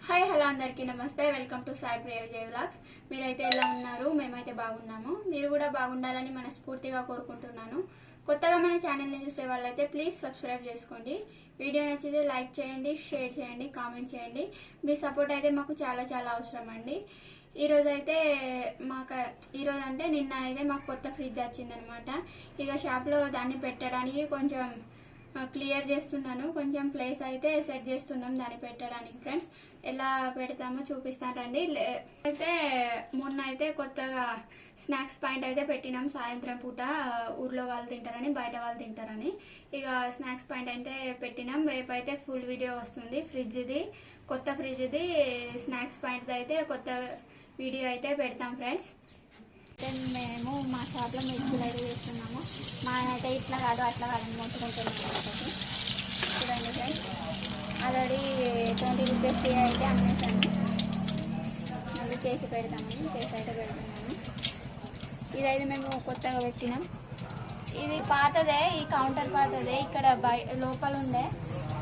Hi hello అందరికీ నమస్తే. Welcome to Sai Priya Vijay vlogs. మీరైతే ఎలా ఉన్నారు? మేమైతే బాగున్నాము. మీరు కూడా బాగుండాలని మనస్ఫూర్తిగా కోరుకుంటున్నాను. కొత్తగా మన ఛానల్ని చూసే వాళ్ళైతే ప్లీజ్ సబ్స్క్రైబ్ చేసుకోండి. వీడియో నచ్చితే లైక్ చేయండి, షేర్ చేయండి, కామెంట్ చేయండి. మీ సపోర్ట్ అయితే మాకు చాలా చాలా అవసరం అండి. ఈరోజు అయితే ఈరోజు అంటే నిన్న అయితే మాకు కొత్త ఫ్రిడ్జ్ వచ్చిందనమాట. ఇక షాప్లో దాన్ని పెట్టడానికి కొంచెం క్లియర్ చేస్తున్నాను. కొంచెం ప్లేస్ అయితే సెట్ చేస్తున్నాం దాన్ని పెట్టడానికి. ఫ్రెండ్స్ ఎలా పెడతామో చూపిస్తాను రండి. అయితే మొన్న అయితే కొత్తగా స్నాక్స్ పాయింట్ అయితే పెట్టినాం. సాయంత్రం పూట ఊర్లో వాళ్ళు తింటారని, బయట వాళ్ళు తింటారని ఇక స్నాక్స్ పాయింట్ అయితే పెట్టినాం. రేపైతే ఫుల్ వీడియో వస్తుంది. ఫ్రిడ్జ్ది, కొత్త ఫ్రిడ్జ్ది, స్నాక్స్ పాయింట్ది అయితే కొత్త వీడియో అయితే పెడతాం ఫ్రెండ్స్. మేము మా షాప్లో మిర్చిలు అయితే చేస్తున్నాము. మా అయితే ఇట్లా కాదు అట్లా కాదని మొత్తుకుంటున్నాము. చూడండి ఫ్రెండ్స్, ఆల్రెడీ 20 రూపీస్ అయితే అమ్మేసాను. మళ్ళీ చేసి పెడతామని అయితే పెడుతున్నాము. ఇదైతే మేము కొత్తగా పెట్టినాం. ఇది పాతదే, ఈ కౌంటర్ పాతదే. ఇక్కడ లోపల ఉండే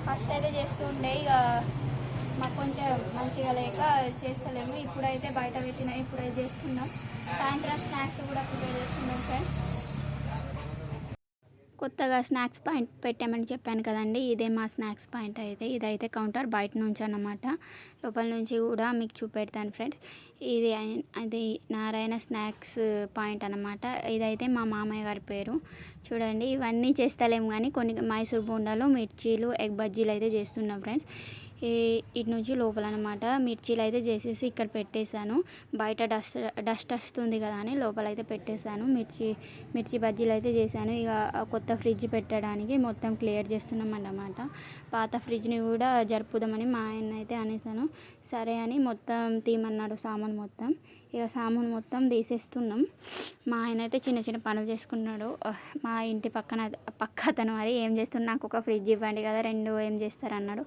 ఫస్ట్ అయితే చేస్తూ ఉండే. ఇక మాకు కొంచెం మంచిగా లేక చేస్తలేము. ఇప్పుడైతే బయట పెట్టినా, ఇప్పుడైతే చేస్తున్నాం. సాయంత్రం స్నాక్స్ కూడా ప్రిపేర్ చేస్తున్నాం ఫ్రెండ్స్. కొత్తగా స్నాక్స్ పాయింట్ పెట్టామని చెప్పాను కదండి, ఇదే మా స్నాక్స్ పాయింట్. అయితే ఇదైతే కౌంటర్ బయట నుంచి అన్నమాట. లోపల నుంచి కూడా మీకు చూపెడతాను ఫ్రెండ్స్. అది నారాయణ స్నాక్స్ పాయింట్ అన్నమాట. ఇదైతే మా మామయ్య గారి పేరు. చూడండి, ఇవన్నీ చేస్తలేము కానీ కొన్ని మైసూర్ బోండాలు, మిర్చీలు, ఎగ్ బజ్జీలు అయితే చేస్తున్నాం ఫ్రెండ్స్. ఇటు నుంచి లోపల అనమాట. మిర్చీలు అయితే చేసేసి ఇక్కడ పెట్టేశాను. బయట డస్ట్ వస్తుంది కదా అని లోపల అయితే పెట్టేశాను. మిర్చి బజ్జీలు అయితే చేశాను. ఇక కొత్త ఫ్రిడ్జ్ పెట్టడానికి మొత్తం క్లియర్ చేస్తున్నాం అన్నమాట. పాత ఫ్రిడ్జ్ని కూడా జరుపుదామని మా ఆయన అయితే అనేసాను. సరే అని మొత్తం తీయమన్నాడు సామాన్ మొత్తం. ఇక సామాన్ మొత్తం తీసేస్తున్నాం. మా ఆయన అయితే చిన్న చిన్న పనులు చేసుకున్నాడు. మా ఇంటి పక్క అతను మరి ఏం చేస్తున్నాడు, నాకు ఒక ఫ్రిడ్జ్ ఇవ్వండి కదా, 2 ఏం చేస్తారు అన్నాడు.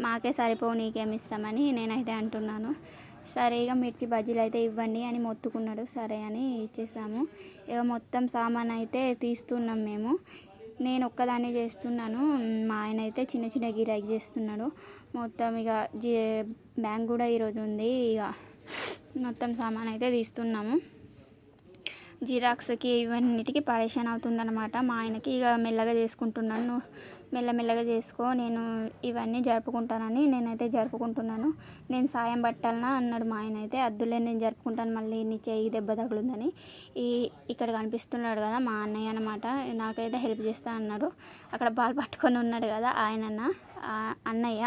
మాకే సరిపోవు, నీకేమి ఇస్తామని నేనైతే అంటున్నాను. సరే ఇక మిర్చి బజ్జీలు అయితే ఇవ్వండి అని మొత్తుకున్నాడు. సరే అని ఇచ్చేసాము. ఇక మొత్తం సామాన్ అయితే తీస్తున్నాం మేము. నేను ఒక్కదాన్ని చేస్తున్నాను. మా ఆయన అయితే చిన్న చిన్న గిరాకీ చేస్తున్నాడు. మొత్తం ఇక బ్యాంక్ కూడా ఈరోజు ఉంది. ఇక మొత్తం సామాన్ అయితే తీస్తున్నాము. జిరాక్స్కి ఇవన్నిటికీ పరేషాన్ అవుతుందన్నమాట మా ఆయనకి. ఇక మెల్లగా చేసుకుంటున్నాను, మెల్లమెల్లగా చేసుకో, నేను ఇవన్నీ జరుపుకుంటానని నేనైతే జరుపుకుంటున్నాను. నేను సాయం పట్టాలనా అన్నాడు మా ఆయన అయితే. అద్దులే, నేను జరుపుకుంటాను, మళ్ళీ నీ చెయ్యి దెబ్బ తగులుందని. ఇక్కడ కనిపిస్తున్నాడు కదా మా అన్నయ్య అనమాట. నాకైతే హెల్ప్ చేస్తా అన్నాడు. అక్కడ బాల్ పట్టుకొని ఉన్నాడు కదా అన్నయ్య.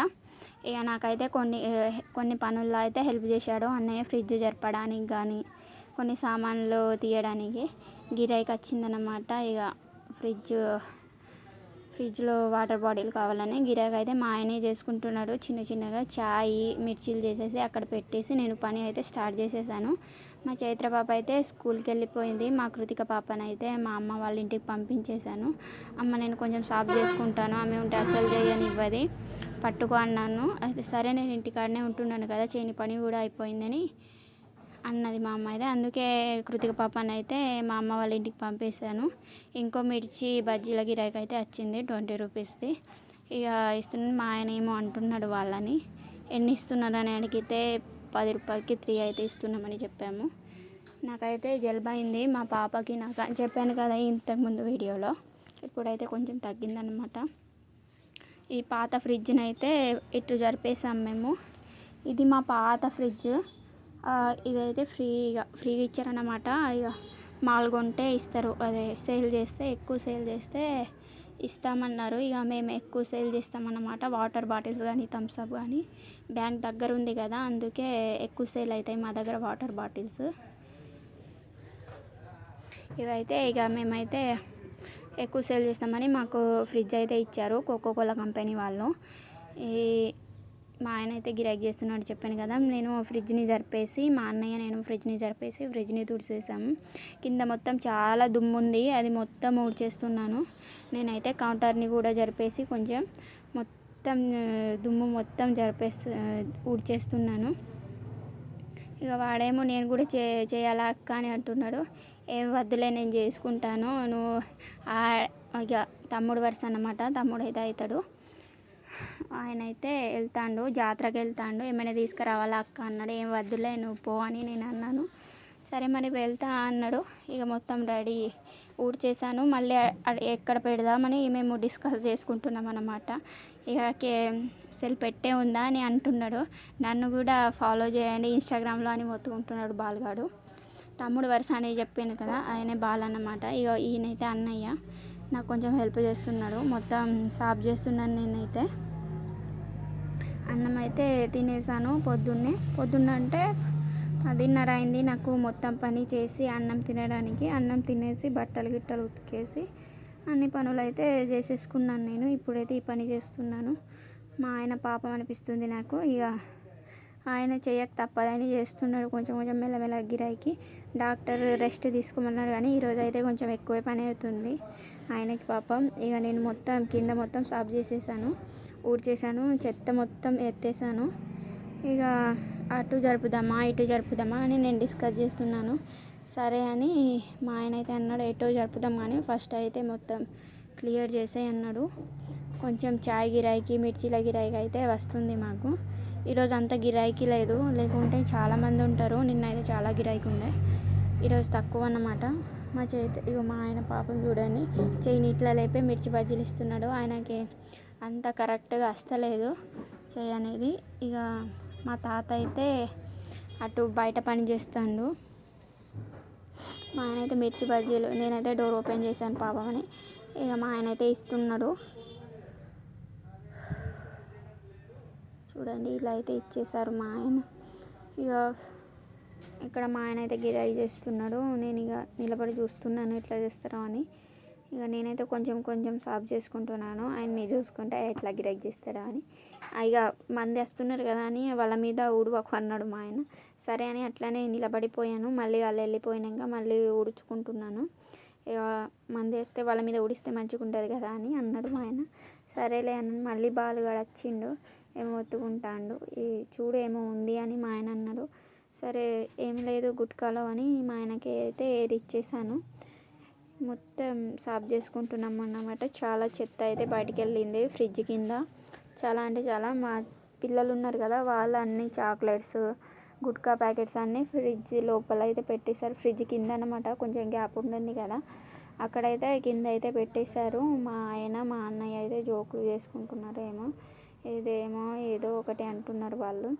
ఇక నాకైతే కొన్ని పనుల్లో అయితే హెల్ప్ చేశాడు అన్నయ్య. ఫ్రిడ్జ్ జరపడానికి కానీ, కొన్ని సామాన్లు తీయడానికి గిరాకీ వచ్చిందన్నమాట. ఇక ఫ్రిడ్జ్లో వాటర్ బాటిల్ కావాలని గిరాకీ అయితే మా ఆయనే చేసుకుంటున్నాడు. చిన్న చిన్నగా చాయ్, మిర్చీలు చేసేసి అక్కడ పెట్టేసి నేను పని అయితే స్టార్ట్ చేసేసాను. మా చైత్ర పాప అయితే స్కూల్కి వెళ్ళిపోయింది. మా కృతిక పాపనైతే మా అమ్మ వాళ్ళ ఇంటికి పంపించేశాను. అమ్మ నేను కొంచెం సాఫ్ చేసుకుంటాను, ఆమె ఉంటే అసలు చేయనివ్వది, పట్టుకో అన్నాను. అయితే సరే నేను ఇంటికాడనే ఉంటున్నాను కదా, చేయని పని కూడా అయిపోయిందని అన్నది మా అమ్మ అయితే. అందుకే కృతిక పాపని అయితే మా అమ్మ వాళ్ళ ఇంటికి పంపేశాను. ఇంకో మిర్చి బజ్జీల గిరాకీ అయితే వచ్చింది 20 రూపీస్ది. ఇక ఇస్తున్నాను. మా ఆయన ఏమో అంటున్నాడు వాళ్ళని, ఎన్ని ఇస్తున్నారని అడిగితే 10 రూపాయలకి 3 అయితే ఇస్తున్నామని చెప్పాము. నాకైతే జలుబైంది, మా పాపకి నాకు అని చెప్పాను కదా ఇంతకుముందు వీడియోలో. ఇప్పుడైతే కొంచెం తగ్గిందనమాట. ఈ పాత ఫ్రిడ్జ్ని అయితే ఇటు జరిపేసాం మేము. ఇది మా పాత ఫ్రిడ్జ్. ఇదైతే ఫ్రీగా ఇచ్చారన్నమాట. ఇక మాల్ కొంటే ఇస్తారు, అదే ఎక్కువ సేల్ చేస్తే ఇస్తామన్నారు. ఇక మేము ఎక్కువ సేల్ చేస్తామన్నమాట. వాటర్ బాటిల్స్ కానీ, థమ్స్అప్ కానీ. బ్యాంక్ దగ్గర ఉంది కదా, అందుకే ఎక్కువ సేల్ అవుతాయి మా దగ్గర వాటర్ బాటిల్స్. ఇవైతే ఇక మేమైతే ఎక్కువ సేల్ చేస్తామని మాకు ఫ్రిడ్జ్ అయితే ఇచ్చారు కోకోకోలా కంపెనీ వాళ్ళు. మా ఆయన అయితే గిరాకీ చేస్తున్నాడు చెప్పాను కదా. నేను ఫ్రిడ్జ్ని జరిపేసి, మా అన్నయ్య నేను ఫ్రిడ్జ్ని తుడిచేసాము. కింద మొత్తం చాలా దుమ్ము ఉంది, అది మొత్తం ఊడ్చేస్తున్నాను. నేనైతే కౌంటర్ని కూడా జరిపేసి కొంచెం మొత్తం దుమ్ము మొత్తం ఊడ్చేస్తున్నాను. ఇక వాడేమో నేను కూడా చేయాలా అక్క అని అంటున్నాడు. ఏం వద్దులే, నేను చేసుకుంటాను, నువ్వు ఇక తమ్ముడు వరుస అన్నమాట. తమ్ముడు అయితే అవుతాడు. ఆయన అయితే వెళ్తాడు, జాతరకి వెళ్తాడు, ఏమైనా తీసుకురావాలా అక్క అన్నాడు. ఏం వద్దులే నువ్వు పో అని నేను అన్నాను. సరే మరి వెళ్తా అన్నాడు. ఇక మొత్తం రెడీ ఊడ్చేసాను. మళ్ళీ ఎక్కడ పెడదామని మేము డిస్కస్ చేసుకుంటున్నాం అన్నమాట. ఇక సెల్ పెట్టే ఉందా అని అంటున్నాడు. నన్ను కూడా ఫాలో చేయండి ఇన్స్టాగ్రామ్లో అని మొత్తుకుంటున్నాడు బాలుగాడు. తమ్ముడు వరుస అని చెప్పాను కదా, ఆయనే బాల్ అన్నమాట. ఇక ఈయనైతే అన్నయ్య నాకు కొంచెం హెల్ప్ చేస్తున్నాడు. మొత్తం సాఫ్ చేస్తున్నాను. నేనైతే అన్నం అయితే తినేసాను. పొద్దున్న అంటే 10:30 అయింది నాకు మొత్తం పని చేసి అన్నం తినడానికి. అన్నం తినేసి బట్టలు గిట్టలు ఉతికేసి అన్ని పనులు అయితే చేసేసుకున్నాను. నేను ఇప్పుడైతే ఈ పని చేస్తున్నాను. మా ఆయన పాపం అనిపిస్తుంది నాకు. ఇక ఆయన చేయక తప్పదని చేస్తున్నాడు. కొంచెం కొంచెం మెల్లమెల్ల గిరాయికి. డాక్టర్ రెస్ట్ తీసుకోమన్నాడు కానీ ఈరోజు అయితే కొంచెం ఎక్కువ పని అవుతుంది ఆయనకి పాపం. ఇక నేను మొత్తం కింద మొత్తం సాఫ్ చేసేసాను, ఊడ్చేసాను, చెత్త మొత్తం ఎత్తేసాను. ఇక అటు జరుపుదామా ఇటు జరుపుదామా అని నేను డిస్కస్ చేస్తున్నాను. సరే అని మా ఆయన అయితే అన్నాడు ఎటో జరుపుదాం కానీ ఫస్ట్ అయితే మొత్తం క్లియర్ చేసే అన్నాడు. కొంచెం చాయ్ గిరాయికి మిర్చీల గిరాయికి అయితే వస్తుంది మాకు. ఈరోజు అంత గిరాయికి లేదు, లేకుంటే చాలామంది ఉంటారు. నిన్నైతే చాలా గిరాయికి ఉండే, ఈరోజు తక్కువ అన్నమాట. మా చేతి ఇక మా ఆయన పాపం చూడండి చేయి నీటిలో లేపే మిర్చి బజ్జీలు ఇస్తున్నాడు. ఆయనకి అంత కరెక్ట్గా వస్తలేదు చేయి అనేది. ఇక మా తాత అయితే అటు బయట పని చేస్తాడు. మా ఆయన అయితే మిర్చి బజ్జీలు, నేనైతే డోర్ ఓపెన్ చేశాను పాపం అని. ఇక మా ఆయన అయితే ఇస్తున్నాడు చూడండి. ఇలా అయితే ఇచ్చేసారు మా ఆయన. ఇక ఇక్కడ మా ఆయన అయితే గిరాయి చేస్తున్నాడు. నేను ఇక నిలబడి చూస్తున్నాను ఎట్లా చేస్తారో అని. ఇక నేనైతే కొంచెం కొంచెం సాఫ్ చేసుకుంటున్నాను. ఆయన్ని చూసుకుంటే ఎట్లా గిరాయి చేస్తారో అని. ఇక మంది వస్తున్నారు కదా అని వాళ్ళ మీద ఊడవకు అన్నాడు మా ఆయన. సరే అని అట్లానే నిలబడిపోయాను. మళ్ళీ వాళ్ళు వెళ్ళిపోయినాక మళ్ళీ ఊడ్చుకుంటున్నాను. ఇక మంది వేస్తే వాళ్ళ మీద ఊడిస్తే మంచిగా ఉంటుంది కదా అని అన్నాడు మా ఆయన. సరేలే అని మళ్ళీ బాలుగాడు వచ్చిండు, ఏమో ఒత్తుకుంటాడు. ఈ చూడు ఏమో ఉంది అని మా ఆయన అన్నాడు. సరే ఏం లేదు గుట్కాలో అని మా ఆయనకి అయితే ఏది ఇచ్చేసాను. మొత్తం సాఫ్ చేసుకుంటున్నాం అన్నమాట. చాలా చెత్త అయితే బయటికి వెళ్ళింది ఫ్రిడ్జ్ కింద. చాలా అంటే చాలా. మా పిల్లలు ఉన్నారు కదా, వాళ్ళు అన్ని చాక్లెట్స్ గుట్కా ప్యాకెట్స్ అన్నీ ఫ్రిడ్జ్ లోపల అయితే పెట్టేశారు. ఫ్రిడ్జ్ కింద అనమాట, కొంచెం గ్యాప్ ఉంటుంది కదా, అక్కడైతే కింద అయితే పెట్టేశారు. మా ఆయన మా అన్నయ్య అయితే జోకులు చేసుకుంటున్నారు. ఇదేమో ఏదో ఒకటి అంటున్నారు వాళ్ళు.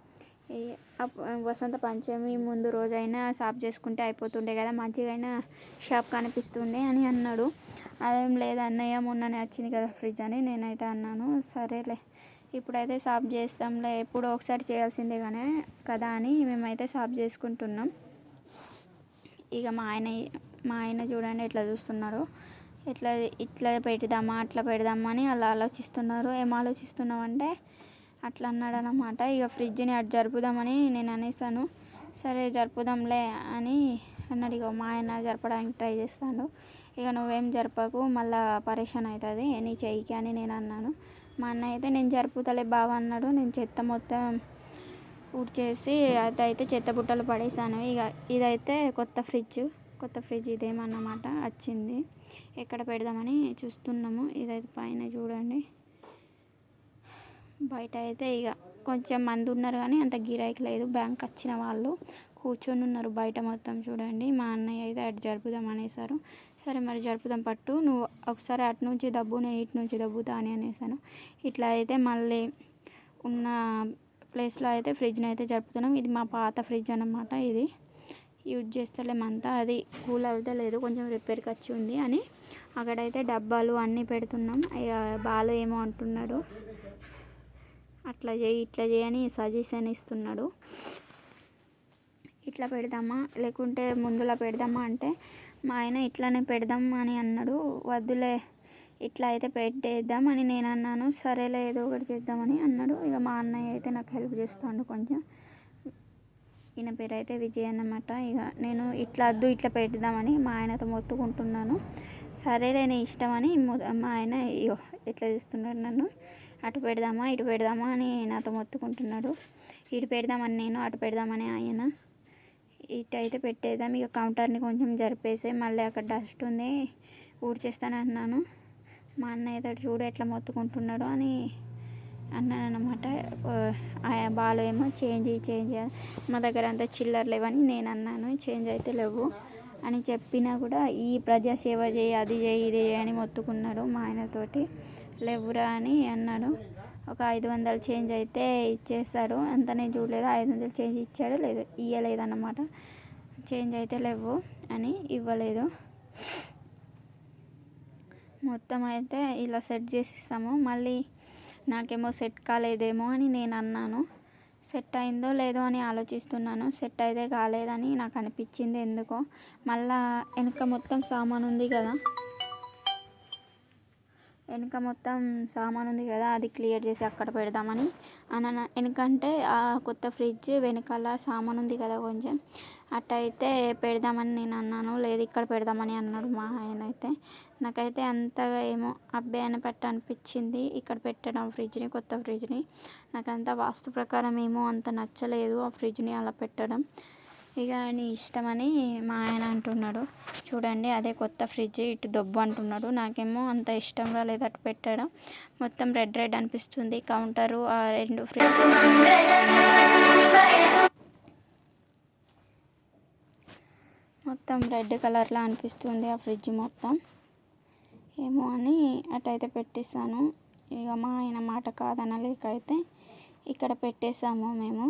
వసంత పంచమి ముందు రోజైనా సాఫ్ చేసుకుంటే అయిపోతుండే కదా, మంచిగా షాప్ కనిపిస్తుండే అని అన్నాడు. అదేం లేదు అన్నయ్య మొన్ననే వచ్చింది కదా ఫ్రిడ్జ్ అని నేనైతే అన్నాను. సరేలే ఇప్పుడైతే సాఫ్ చేస్తాంలే, ఎప్పుడో ఒకసారి చేయాల్సిందే కానీ కదా అని మేమైతే సాఫ్ చేసుకుంటున్నాం. ఇక మా ఆయన చూడండి ఎట్లా చూస్తున్నారు. ఇట్లా పెడదామా అట్లా పెడదామా అని అలా ఆలోచిస్తున్నారు. ఏం ఆలోచిస్తున్నామంటే అట్లా అన్నాడు అన్నమాట. ఇక ఫ్రిడ్జ్ని అటు జరుపుదామని నేను అనేసాను. సరే జరుపుదాంలే అని అన్నాడు. ఇక మా ఆయన జరపడానికి ట్రై చేస్తాడు. ఇక నువ్వేం జరపకు మళ్ళీ పరేషాన్ అవుతుంది నీ చెయ్యికి అని నేను అన్నాను. మా అన్న అయితే నేను జరుపుతలే బావ అన్నాడు. నేను చెత్త మొత్తం ఊడ్చేసి అదైతే చెత్త బుట్టలు పడేసాను. ఇక ఇదైతే కొత్త ఫ్రిడ్జ్ ఇదేమన్నమాట వచ్చింది. ఎక్కడ పెడదామని చూస్తున్నాము. ఇదైతే పైన చూడండి. బయట అయితే ఇక కొంచెం మంది ఉన్నారు కానీ అంత గిరాయికి లేదు. బ్యాంక్ వచ్చిన వాళ్ళు కూర్చొని ఉన్నారు బయట మొత్తం చూడండి. మా అన్నయ్య అయితే అటు జరుపుదాం అనేసారు. సరే మరి జరుపుదాం పట్టు, నువ్వు ఒకసారి అటు నుంచి దబ్బు నేను ఇటు నుంచి దబ్బుతా అని అనేసాను. ఇట్లా అయితే మళ్ళీ ఉన్న ప్లేస్లో అయితే ఫ్రిడ్జ్ని అయితే జరుపుతున్నాం. ఇది మా పాత ఫ్రిడ్జ్ అన్నమాట. ఇది యూజ్ చేస్తలేమంతా, అది కూల్ అవుతే లేదు, కొంచెం రిపేర్కి వచ్చి ఉంది అని అక్కడైతే డబ్బాలు అన్నీ పెడుతున్నాం. ఇక బాలు ఏమో అంటున్నాడు అట్లా చేయి ఇట్లా చేయని సజెషన్ ఇస్తున్నాడు. ఇట్లా పెడదామా లేకుంటే ముందులా పెడదామా అంటే మా ఆయన ఇట్లానే పెడదాం అని అన్నాడు. వద్దులే ఇట్లా అయితే పెట్టేద్దాం అని నేను అన్నాను. సరేలే ఏదో ఒకటి చేద్దామని అన్నాడు. ఇక మా అన్నయ్య అయితే నాకు హెల్ప్ చేస్తాడు కొంచెం. ఈయన పేరు అయితే విజయ్ అన్నమాట. ఇక నేను ఇట్లా వద్దు ఇట్లా పెడదామని మా ఆయనతో మొత్తుకుంటున్నాను. సరేలే నీ ఇష్టం అని మా ఆయన ఎట్లా చేస్తున్నాడు నన్ను. అటు పెడదామా ఇటు పెడదామా అని నాతో మొత్తుకుంటున్నాడు. ఇటు పెడదామని నేను, అటు పెడదామని ఆయన. ఇటు అయితే పెట్టేద్దాం. ఇక కౌంటర్ని కొంచెం జరిపేసి మళ్ళీ అక్కడ డస్ట్ ఉంది ఊడ్చేస్తాను అన్నాను. మా అన్నయ్య అయితే చూడు ఎట్లా మొత్తుకుంటున్నాడు అని అన్నానమాట. బాలు ఏమో చేంజ్ మా దగ్గర అంతా చిల్లర లేవని నేను అన్నాను. చేంజ్ అయితే లేవు అని చెప్పినా కూడా ఈ ప్రజాసేవ చేయి, అది చేయి, ఇది చేయి అని మొత్తుకున్నాడు మా ఆయనతోటి. లేవురా అని అన్నాడు. ఒక 500 చేంజ్ అయితే ఇచ్చేస్తాడు. అంత నేను చూడలేదు. 500 చేంజ్ ఇచ్చాడు లేదు, ఇవ్వలేదన్నమాట. చేంజ్ అయితే లేవు అని ఇవ్వలేదు. మొత్తం అయితే ఇలా సెట్ చేసిస్తాము. మళ్ళీ నాకేమో సెట్ కాలేదేమో అని నేను అన్నాను. సెట్ అయిందో లేదో అని ఆలోచిస్తున్నాను. సెట్ అయితే కాలేదని నాకు అనిపించింది ఎందుకో. మళ్ళా వెనక మొత్తం సామాన్ ఉంది కదా, అది క్లియర్ చేసి అక్కడ పెడదామని ఎందుకంటే ఆ కొత్త ఫ్రిడ్జ్ వెనకాల సామాన్ ఉంది కదా కొంచెం, అట్టయితే పెడదామని నేను అన్నాను. లేదు ఇక్కడ పెడదామని అన్నాడు మా ఆయన అయితే. నాకైతే అంతగా ఏమో అబ్బే అని అనిపించింది ఇక్కడ పెట్టడం ఫ్రిడ్జ్ని, కొత్త ఫ్రిడ్జ్ని. నాకంత వాస్తు ప్రకారం ఏమో అంత నచ్చలేదు ఆ ఫ్రిడ్జ్ని అలా పెట్టడం. ఇక నీ ఇష్టమని మా ఆయన అంటున్నాడు. చూడండి అదే కొత్త ఫ్రిడ్జ్ ఇటు దొబ్బు అంటున్నాడు. నాకేమో అంత ఇష్టం రాలేదు అటు పెట్టడం. మొత్తం రెడ్ అనిపిస్తుంది కౌంటరు, ఆ 2 ఫ్రిడ్జ్ మొత్తం రెడ్ కలర్లా అనిపిస్తుంది ఆ ఫ్రిడ్జ్ మొత్తం. ఏమో అని అటైతే పెట్టేస్తాను. ఇక మా ఆయన మాట కాదనలేక అయితే ఇక్కడ పెట్టేసాము మేము.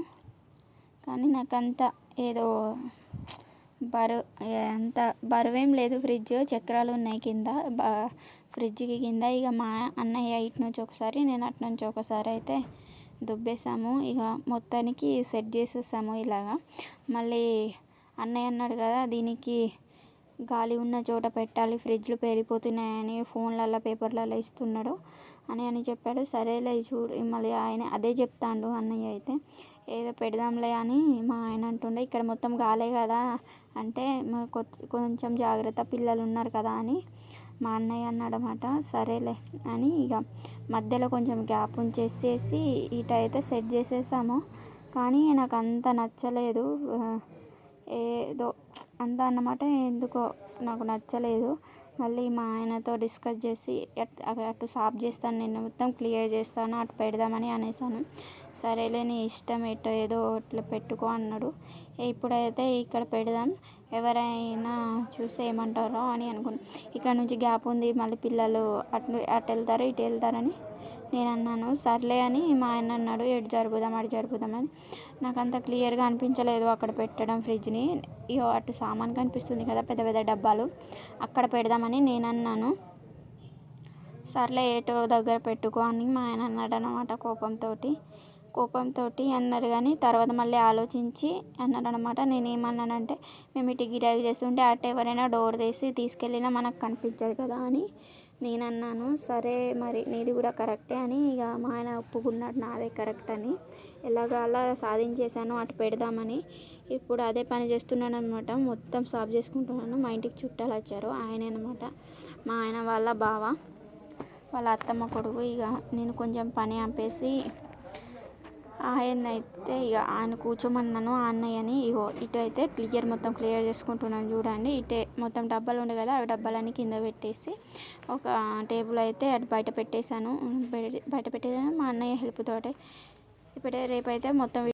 కానీ నాకంత ఏదో అంత బరువేం లేదు. ఫ్రిడ్జ్ చక్రాలు ఉన్నాయి కింద, ఫ్రిడ్జ్కి కింద. ఇక మా అన్నయ్య ఇటు నుంచి ఒకసారి, నేను అటు నుంచి ఒకసారి అయితే దుబ్బేసాము. ఇక మొత్తానికి సెట్ చేసేసాము ఇలాగా. మళ్ళీ అన్నయ్య అన్నాడు కదా దీనికి గాలి ఉన్న చోట పెట్టాలి, ఫ్రిడ్జ్లు పేలిపోతున్నాయని ఫోన్లలో పేపర్లలో ఇస్తున్నాడు అని చెప్పాడు. సరేలే చూడు, మళ్ళీ ఆయన అదే చెప్తాడు అన్నయ్య అయితే. ఏదో పెడదాంలే అని మా ఆయన అంటుండే. ఇక్కడ మొత్తం గాలే కదా అంటే కొంచెం జాగ్రత్త, పిల్లలు ఉన్నారు కదా అని మా అన్నయ్య అన్నాడన్నమాట. సరేలే అని ఇక మధ్యలో కొంచెం గ్యాప్ ఉంచేసేసి ఇటైతే సెట్ చేసేసాము. కానీ నాకు అంత నచ్చలేదు, ఏదో అంత అన్నమాట. ఎందుకో నాకు నచ్చలేదు. మళ్ళీ మా ఆయనతో డిస్కస్ చేసి అటు సాఫ్ చేస్తాను, నేను మొత్తం క్లియర్ చేస్తాను, అటు పెడదామని అనేసాను. సరేలే నీ ఇష్టం, ఏదో ఇట్లా పెట్టుకో అన్నాడు. ఇప్పుడైతే ఇక్కడ పెడదాం, ఎవరైనా చూస్తే ఏమంటారో అని అనుకున్నాను. ఇక్కడ నుంచి గ్యాప్ ఉంది, మళ్ళీ పిల్లలు అటు వెళ్తారు ఇటు వెళ్తారని నేను అన్నాను. సర్లే అని మా ఆయన అన్నాడు ఎటు జరుపుదామని. నాకు అంత క్లియర్గా అనిపించలేదు అక్కడ పెట్టడం ఫ్రిడ్జ్ని. ఇగో అటు సామాన్ కనిపిస్తుంది కదా పెద్ద పెద్ద డబ్బాలు, అక్కడ పెడదామని నేను అన్నాను. సర్లే ఏటో దగ్గర పెట్టుకో అని మా ఆయన అన్నాడు అన్నమాట కోపంతో అన్నారు. కానీ తర్వాత మళ్ళీ ఆలోచించి అన్నాడు అనమాట. నేనేమన్నానంటే మేము ఇటు గిరాకీ చేస్తుంటే అటు ఎవరైనా డోర్ తీసి తీసుకెళ్ళినా మనకు కనిపించదు కదా అని నేను అన్నాను. సరే మరి నీది కూడా కరెక్టే అని ఇక మా ఆయన ఒప్పుకున్నాడు నాదే కరెక్ట్ అని. ఎలాగో అలా సాధించేశాను అటు పెడదామని. ఇప్పుడు అదే పని చేస్తున్నాను అనమాట. మొత్తం సాఫ్ చేసుకుంటున్నాను. మా ఇంటికి చుట్టాలు వచ్చారు, ఆయనే అనమాట, మా ఆయన వాళ్ళ బావ, వాళ్ళ అత్తమ్మ కొడుకు. ఇక నేను కొంచెం పని ఆపేసి ఆయన అయితే ఇక ఆయన కూర్చోమన్నాను ఆ అన్నయ్యని. ఇగో ఇటు అయితే మొత్తం క్లియర్ చేసుకుంటున్నాను చూడండి. ఇటే మొత్తం డబ్బాలు ఉండే కదా, అవి డబ్బాలన్నీ కింద పెట్టేసి ఒక టేబుల్ అయితే అటు బయట పెట్టేశాను. మా అన్నయ్య హెల్ప్ తోటే. ఇప్పుడే రేపైతే మొత్తం